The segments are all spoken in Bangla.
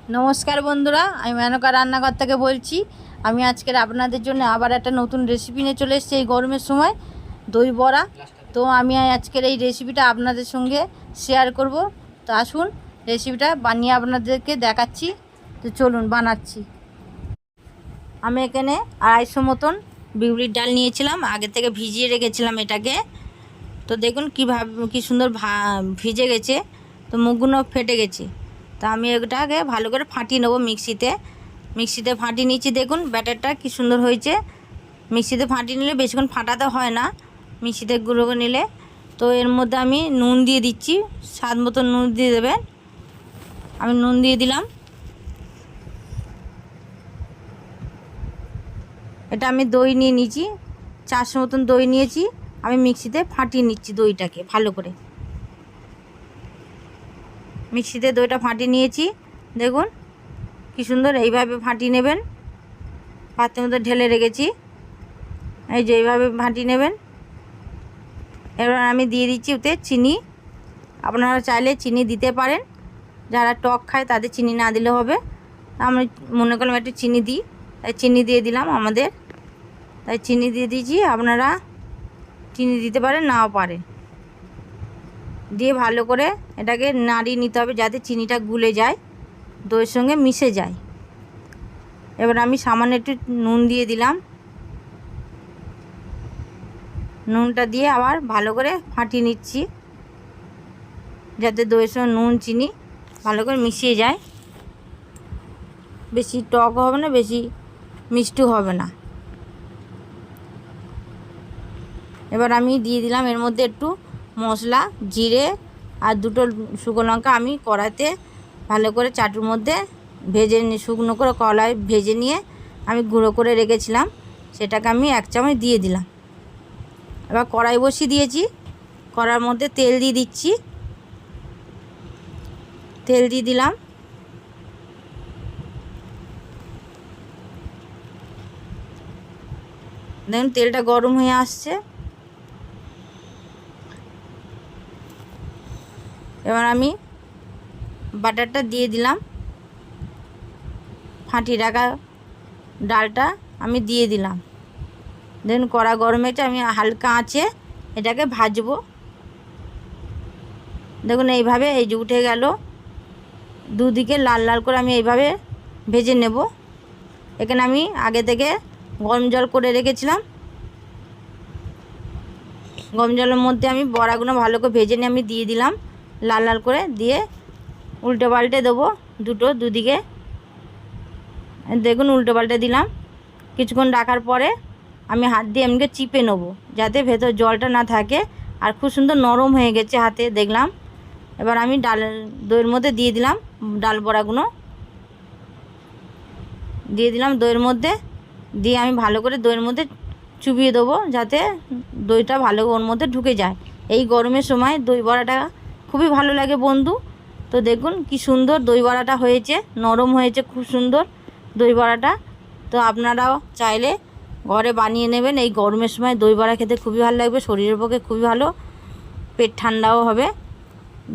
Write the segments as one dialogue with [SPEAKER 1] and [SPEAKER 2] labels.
[SPEAKER 1] নমস্কার বন্ধুরা, আমি মেনকা রান্নাঘর থেকে বলছি। আমি আজকের আপনাদের জন্য আবার একটা নতুন রেসিপি নিয়ে চলে এসেছি এই গরমের সময়, দই বড়া। তো আমি আজকের এই রেসিপিটা আপনাদের সঙ্গে শেয়ার করব। তো আসুন রেসিপিটা বানিয়ে আপনাদেরকে দেখাচ্ছি। তো চলুন বানাচ্ছি। আমি এখানে 250 মতন বিউলির ডাল নিয়েছিলাম, আগে থেকে ভিজিয়ে রেখেছিলাম এটাকে। তো দেখুন কী সুন্দর ভিজে গেছে, তো মুখগুলো ফেটে গেছে। তো আমি এটাকে ভালো করে ফাটিয়ে নেবো মিক্সিতে ফাটিয়ে নিচ্ছি। দেখুন ব্যাটারটা কী সুন্দর হয়েছে। মিক্সিতে ফাটিয়ে নিলে বেশিক্ষণ ফাটাতে হয় না, মিক্সিতে গুঁড়ো করে নিলে। তো এর মধ্যে আমি নুন দিয়ে দিচ্ছি, স্বাদ মতো নুন দিয়ে দেবেন। আমি নুন দিয়ে দিলাম। এটা আমি দই নিয়ে নিয়েছি, 400 মতন দই নিয়েছি। আমি মিক্সিতে ফাটিয়ে নিচ্ছি দইটাকে ভালো করে। মিক্সিতে দইটা ফাটিয়ে নিয়েছি, দেখুন কী সুন্দর। এইভাবে ফাটিয়ে নেবেন, পাত্রের মধ্যে ঢেলে রেখেছি। এই যে এইভাবে ফাটিয়ে নেবেন। এবার আমি দিয়ে দিচ্ছি ওতে চিনি। আপনারা চাইলে চিনি দিতে পারেন, যারা টক খায় তাদের চিনি না দিলে হবে। আমি মনে করলাম একটু চিনি দিই, তাই চিনি দিয়ে দিলাম তাই চিনি দিয়ে দিয়েছি। আপনারা চিনি দিতে পারেন, নাও পারে। দিয়ে ভালো করে এটাকে নাড়িয়ে নিতে হবে যাতে চিনিটা গুলে যায়, দইয়ের সঙ্গে মিশে যায়। এবার আমি সামান্য একটু নুন দিয়ে দিলাম। নুনটা দিয়ে আবার ভালো করে ফাটিয়ে নিচ্ছি যাতে দইয়ের সঙ্গে নুন চিনি ভালো করে মিশিয়ে যায়। বেশি টক হবে না, বেশি মিষ্টি হবে না। এবার আমি দিয়ে দিলাম এর মধ্যে একটু মশলা, জিরে আর 2টো শুকনো লঙ্কা। আমি কড়াইতে ভালো করে চাটুর মধ্যে শুকনো করে কড়াই ভেজে নিয়ে আমি গুঁড়ো করে রেখেছিলাম, সেটাকে আমি 1 চামচ দিয়ে দিলাম। এবার কড়াই বসিয়ে দিয়েছি, কড়ার মধ্যে তেল দিয়ে দিচ্ছি। তেল দিয়ে দিলাম। দেখুন তেলটা গরম হয়ে আসছে। এবার আমি বাটারটা দিয়ে দিলাম, ফাটিয়ে রাখা ডালটা আমি দিয়ে দিলাম। দেখুন কড়া গরম হয়েছে, আমি হালকা আঁচে এটাকে ভাজবো। দেখুন এইভাবে এই যে উঠে গেল, দুদিকে লাল লাল করে আমি এইভাবে ভেজে নেব। এখানে আমি আগে থেকে গরম জল করে রেখেছিলাম, গরম জলের মধ্যে আমি বড়াগুলো ভালো করে ভেজে নিয়ে আমি দিয়ে দিলাম, লাল লাল করে দিয়ে উল্টে পাল্টে দেবো দুদিকে। দেখুন উল্টে পাল্টে দিলাম। কিছুক্ষণ রাখার পরে আমি হাত দিয়ে এমনিকে চিপে নেবো যাতে ভেতর জলটা না থাকে। আর খুব সুন্দর নরম হয়ে গেছে হাতে দেখলাম। এবার আমি দইয়ের মধ্যে দিয়ে দিলাম ডাল বড়াগুলো, দিয়ে দিলাম দইয়ের মধ্যে। দিয়ে আমি ভালো করে দইয়ের মধ্যে চুবিয়ে দেবো যাতে দইটা ভালো ওর মধ্যে ঢুকে যায়। এই গরমের সময় দই বড়াটা খুবই ভালো লাগে বন্ধু। তো দেখুন কি সুন্দর দই বড়াটা হয়েছে, নরম হয়েছে খুব সুন্দর দই বড়াটা। তো আপনারাও চাইলে ঘরে বানিয়ে নেবেন। এই গরমের সময় দই বড়া খেতে খুবই ভালো লাগবে, শরীরের পক্ষে খুবই ভালো, পেট ঠান্ডাও হবে।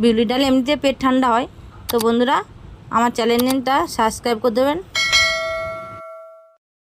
[SPEAKER 1] বিউলি ডাল এমনিতে পেট ঠান্ডা হয়। তো বন্ধুরা আমার চ্যানেলটা সাবস্ক্রাইব করে দেবেন।